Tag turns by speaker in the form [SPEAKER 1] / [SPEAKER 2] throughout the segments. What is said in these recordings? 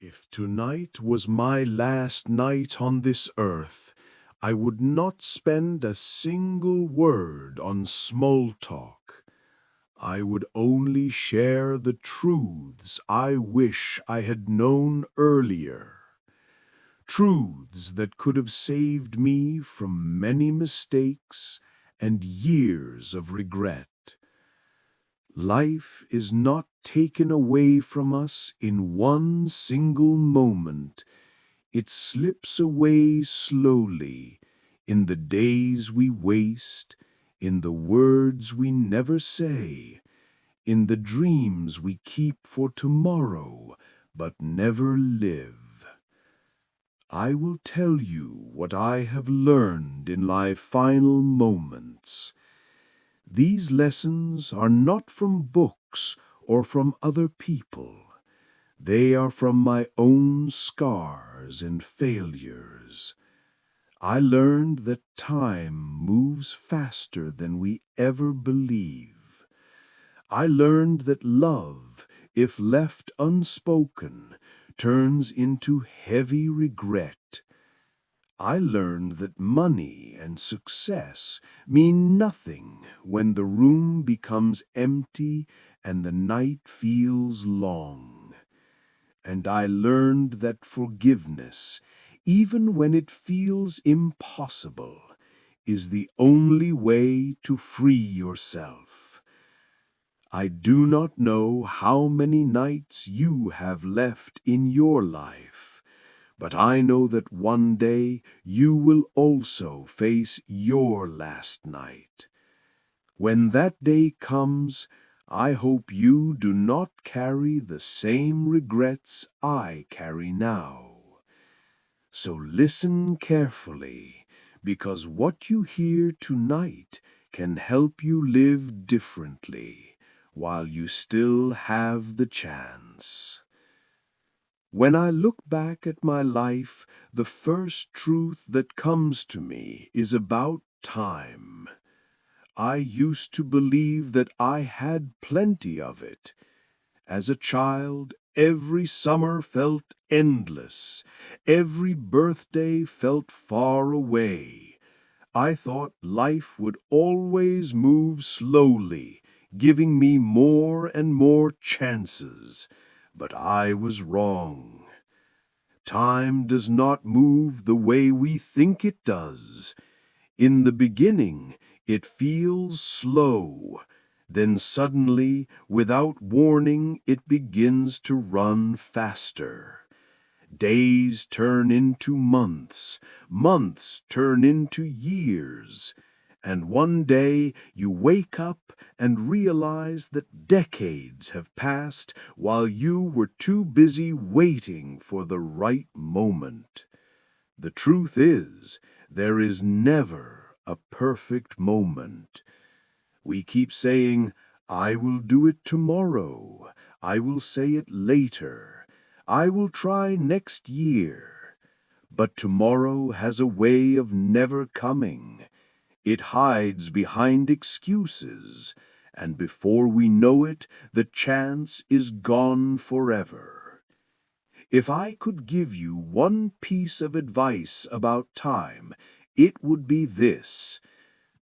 [SPEAKER 1] If tonight was my last night on this earth, I would not spend a single word on small talk. I would only share the truths I wish I had known earlier. Truths that could have saved me from many mistakes and years of regret. Life is not taken away from us in one single moment. It slips away slowly in the days we waste, in the words we never say, in the dreams we keep for tomorrow but never live. I will tell you what I have learned in my final moments. These lessons are not from books or from other people. They are from my own scars and failures. I learned that time moves faster than we ever believe. I learned that love, if left unspoken, turns into heavy regret. I learned that money and success mean nothing when the room becomes empty and the night feels long. And I learned that forgiveness, even when it feels impossible, is the only way to free yourself. I do not know how many nights you have left in your life, but I know that one day you will also face your last night. When that day comes, I hope you do not carry the same regrets I carry now. So listen carefully, because what you hear tonight can help you live differently while you still have the chance. When I look back at my life, the first truth that comes to me is about time. I used to believe that I had plenty of it. As a child, every summer felt endless. Every birthday felt far away. I thought life would always move slowly, giving me more and more chances. But I was wrong. Time does not move the way we think it does. In the beginning, it feels slow. Then suddenly, without warning, it begins to run faster. Days turn into months, months turn into years, and one day you wake up and realize that decades have passed while you were too busy waiting for the right moment. The truth is, there is never a perfect moment. We keep saying, I will do it tomorrow. I will say it later. I will try next year. But tomorrow has a way of never coming. It hides behind excuses, and before we know it, the chance is gone forever. If I could give you one piece of advice about time, it would be this.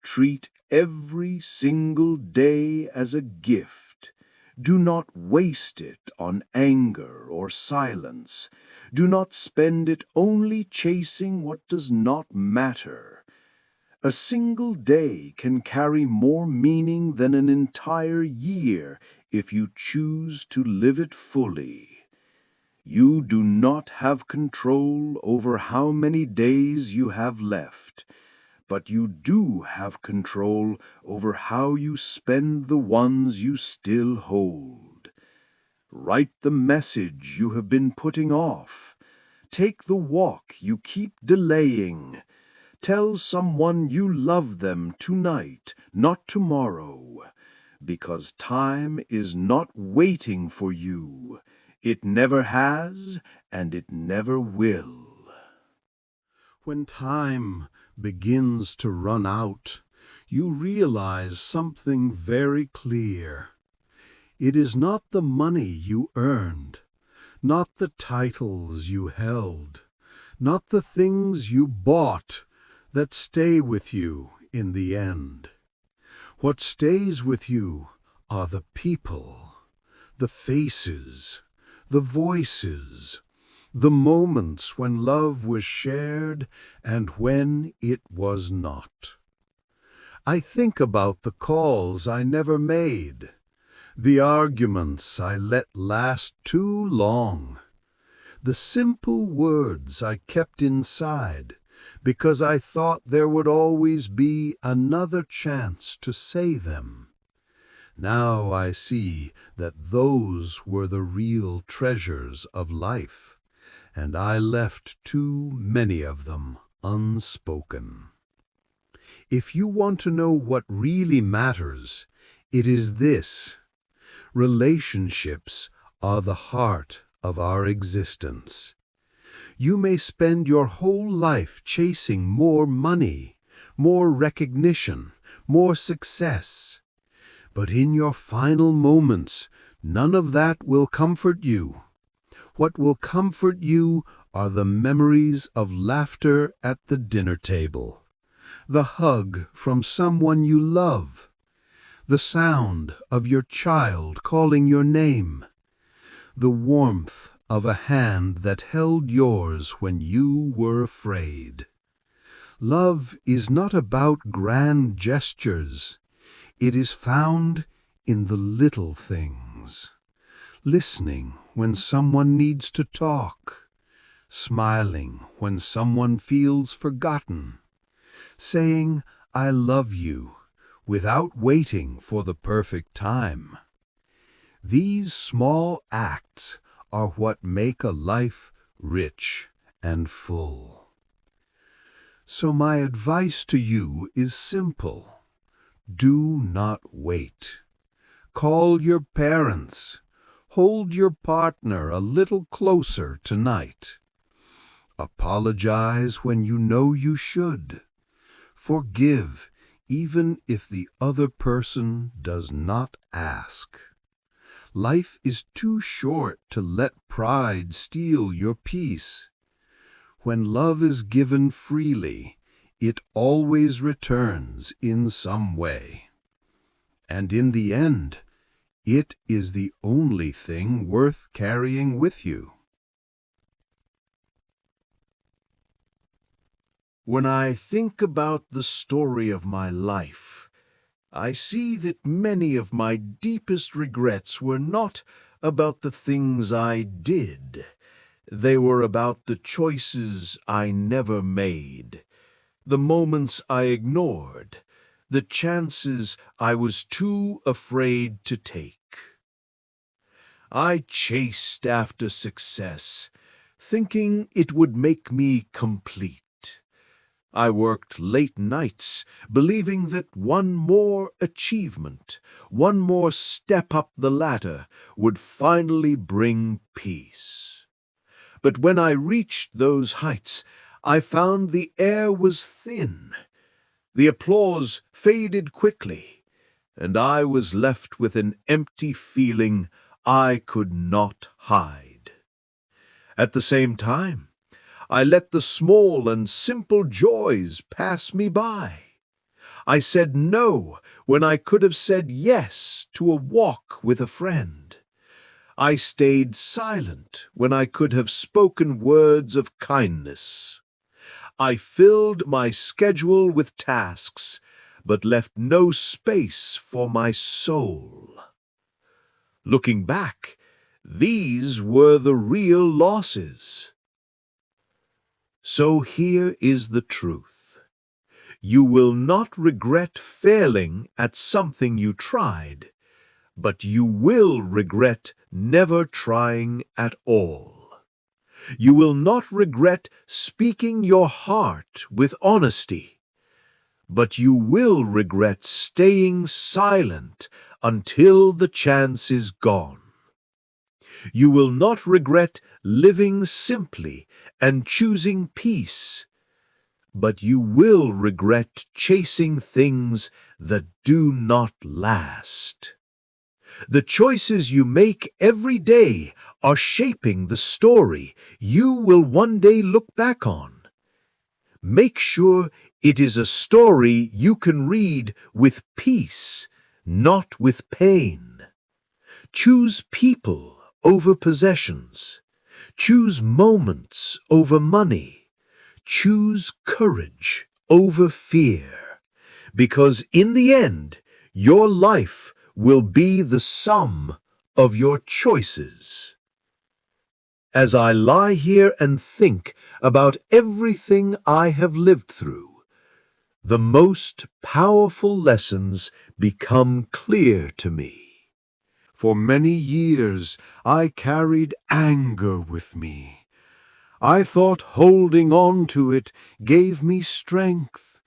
[SPEAKER 1] Treat every single day as a gift. Do not waste it on anger or silence. Do not spend it only chasing what does not matter. A single day can carry more meaning than an entire year if you choose to live it fully. You do not have control over how many days you have left, but you do have control over how you spend the ones you still hold. Write the message you have been putting off. Take the walk you keep delaying. Tell someone you love them tonight, not tomorrow, because time is not waiting for you. It never has, and it never will. When time begins to run out, you realize something very clear. It is not the money you earned,
[SPEAKER 2] Not the titles you held, not the things you bought that stay with you in the end. What stays with you are the people, the faces, the voices, the moments when love was shared and when it was not. I think about the calls I never made, the arguments I let last too long, the simple words I kept inside because I thought there would always be another chance to say them. Now I see that those were the real treasures of life, and I left too many of them unspoken. If you want to know what really matters, it is this: relationships are the heart of our existence. You may spend your whole life chasing more money, more recognition, more success. But in your final moments, none of that will comfort you. What will comfort you are the memories of laughter at the dinner table, the hug from someone you love, the sound of your child calling your name, the warmth of a hand that held yours when you were afraid. Love is not about grand gestures. It is found in the little things. Listening when someone needs to talk, smiling when someone feels forgotten, saying, "I love you," without waiting for the perfect time. These small acts are what make a life rich and full. So my advice to you is simple. Do not wait. Call your parents. Hold your partner a little closer tonight. Apologize when you know you should. Forgive even if the other person does not ask. Life is too short to let pride steal your peace. When love is given freely, it always returns in some way. And in the end, it is the only thing worth carrying with you.
[SPEAKER 1] When I think about the story of my life, I see that many of my deepest regrets were not about the things I did. They were about the choices I never made, the moments I ignored, the chances I was too afraid to take. I chased after success, thinking it would make me complete. I worked late nights, believing that one more achievement, one more step up the ladder, would finally bring peace. But when I reached those heights, I found the air was thin. The applause faded quickly, and I was left with an empty feeling I could not hide. At the same time, I let the small and simple joys pass me by. I said no when I could have said yes to a walk with a friend. I stayed silent when I could have spoken words of kindness. I filled my schedule with tasks, but left no space for my soul. Looking back, these were the real losses. So here is the truth. You will not regret failing at something you tried, but you will regret never trying at all. You will not regret speaking your heart with honesty, but you will regret staying silent until the chance is gone. You will not regret living simply and choosing peace, but you will regret chasing things that do not last. The choices you make every day are shaping the story you will one day look back on. Make sure it is a story you can read with peace, not with pain. Choose people over possessions. Choose moments over money. Choose courage over fear. Because in the end, your life will be the sum of your choices. As I lie here and think about everything I have lived through, the most powerful lessons become clear to me. For many years I carried anger with me. I thought holding on to it gave me strength,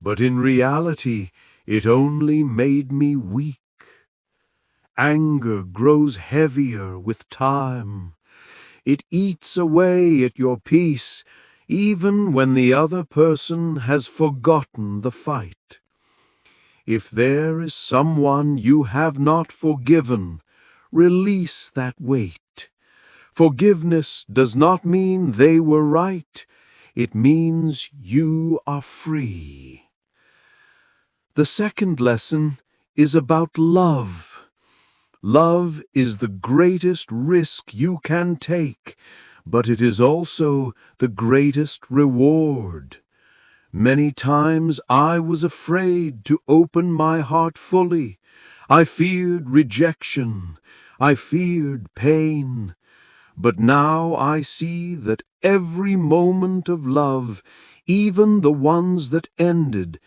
[SPEAKER 1] but in reality it only made me weak. Anger grows heavier with time. It eats away at your peace, even when the other person has forgotten the fight. If there is someone you have not forgiven, release that weight. Forgiveness does not mean they were right. It means you are free. The second lesson is about love. Love is the greatest risk you can take, but it is also the greatest reward. Many times I was afraid to open my heart fully. I feared rejection. I feared pain. But now I see that every moment of love, even the ones that ended,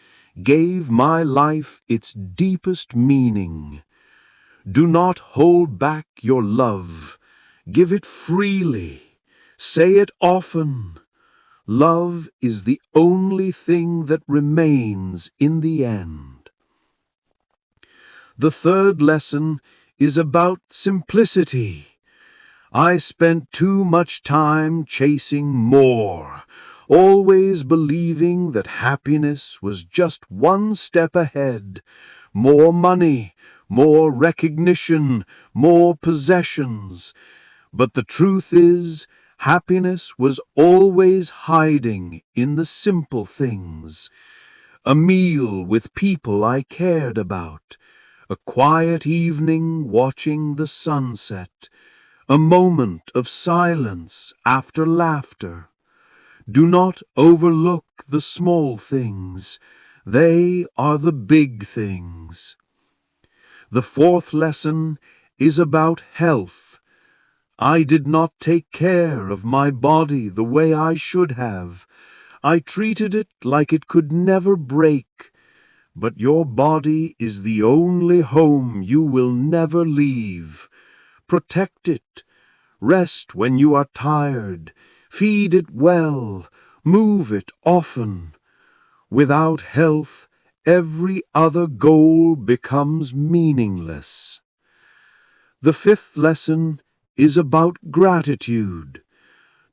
[SPEAKER 1] gave my life its deepest meaning. Do not hold back your love. Give it freely. Say it often. Love is the only thing that remains in the end. The third lesson is about simplicity. I spent too much time chasing more, always believing that happiness was just one step ahead. More money, more recognition, more possessions. But the truth is, happiness was always hiding in the simple things. A meal with people I cared about, a quiet evening watching the sunset, a moment of silence after laughter. Do not overlook the small things. They are the big things. The fourth lesson is about health. I did not take care of my body the way I should have. I treated it like it could never break. But your body is the only home you will never leave. Protect it. Rest when you are tired. Feed it well. Move it often. Without health, every other goal becomes meaningless. The fifth lesson is about gratitude.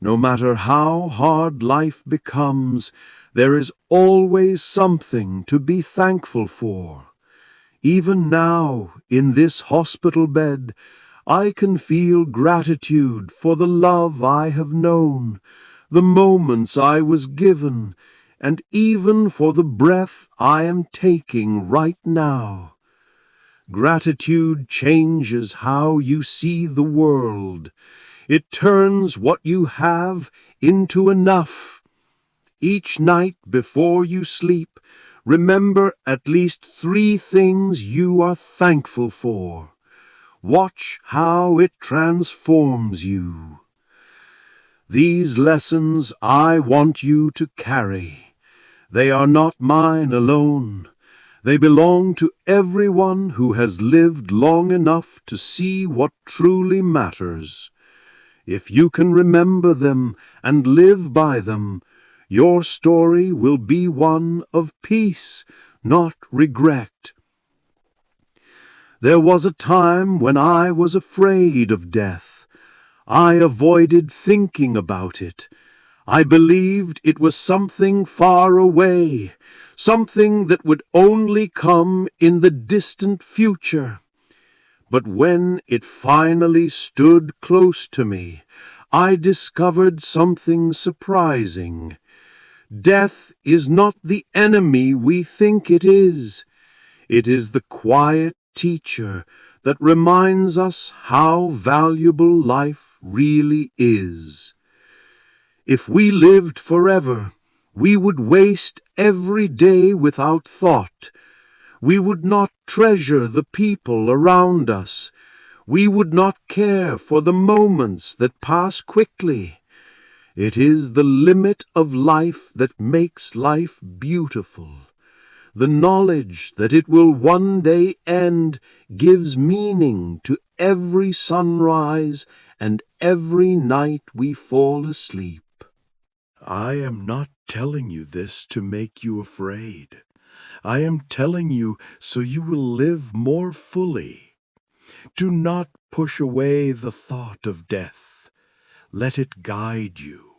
[SPEAKER 1] No matter how hard life becomes, there is always something to be thankful for. Even now, in this hospital bed, I can feel gratitude for the love I have known, the moments I was given, and even for the breath I am taking right now. Gratitude changes how you see the world. It turns what you have into enough. Each night before you sleep, remember at least 3 things you are thankful for. Watch how it transforms you. These lessons I want you to carry. They are not mine alone. They belong to everyone who has lived long enough to see what truly matters. If you can remember them and live by them, your story will be one of peace, not regret. There was a time when I was afraid of death. I avoided thinking about it. I believed it was something far away, something that would only come in the distant future.
[SPEAKER 2] But when it finally stood close to me, I discovered something surprising. Death is not the enemy we think it is. It is the quiet teacher that reminds us how valuable life really is. If we lived forever, we would waste every day without thought. We would not treasure the people around us. We would not care for the moments that pass quickly. It is the limit of life that makes life beautiful. The knowledge that it will one day end gives meaning to every sunrise and every night we fall asleep.
[SPEAKER 1] I am not telling you this to make you afraid. I am telling you so you will live more fully. Do not push away the thought of death. Let it guide you.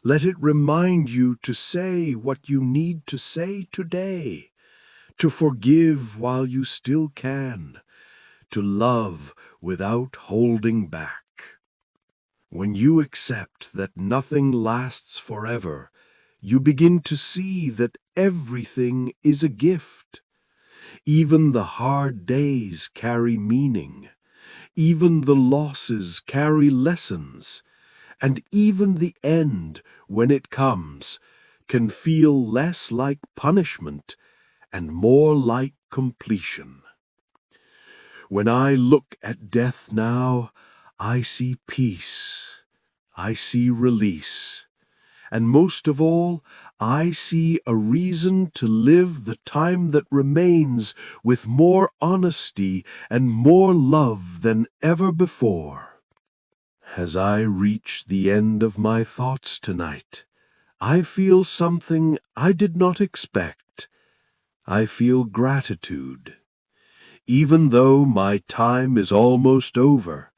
[SPEAKER 1] Let it remind you to say what you need to say today, to forgive while you still can, to love without holding back. When you accept that nothing lasts forever, you begin to see that everything is a gift. Even the hard days carry meaning. Even the losses carry lessons. And even the end, when it comes, can feel less like punishment and more like completion. When I look at death now, I see peace. I see release. And most of all, I see a reason to live the time that remains with more honesty and more love than ever before. As I reach the end of my thoughts tonight, I feel something I did not expect. I feel gratitude. Even though my time is almost over,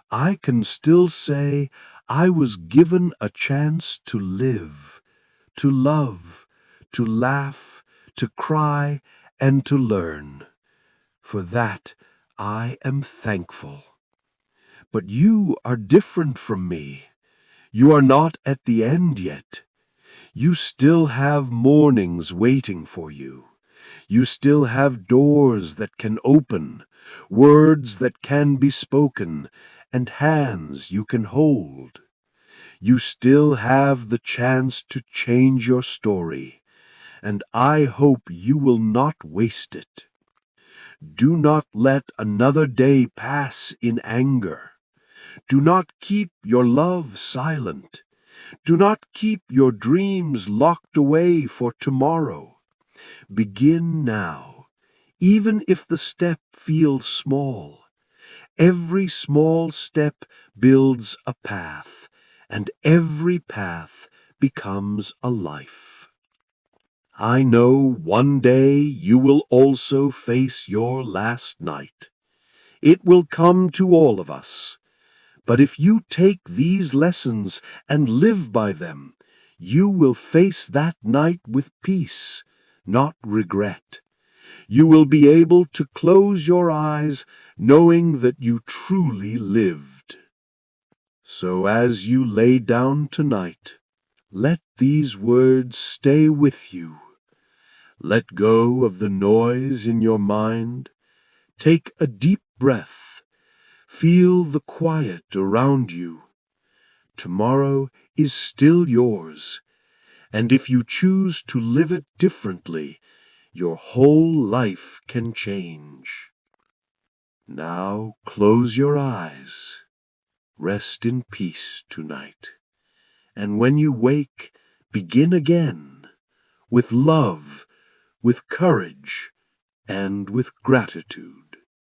[SPEAKER 1] I can still say I was given a chance to live, to love, to laugh, to cry, and to learn. For that, I am thankful. But you are different from me. You are not at the end yet. You still have mornings waiting for you. You still have doors that can open, words that can be spoken, and hands you can hold. You still have the chance to change your story, and I hope you will not waste it. Do not let another day pass in anger. Do not keep your love silent. Do not keep your dreams locked away for tomorrow. Begin now, even if the step feels small. Every small step builds a path, and every path becomes a life. I know one day you will also face your last night. It will come to all of us. But if you take these lessons and live by them, you will face that night with peace, not regret. You will be able to close your eyes knowing that you truly lived. So as you lay down tonight, let these words stay with you. Let go of the noise in your mind. Take a deep breath. Feel the quiet around you. Tomorrow is still yours, and if you choose to live it differently, your whole life can change. Now close your eyes. Rest in peace tonight. And when you wake, begin again, with love, with courage, and with gratitude.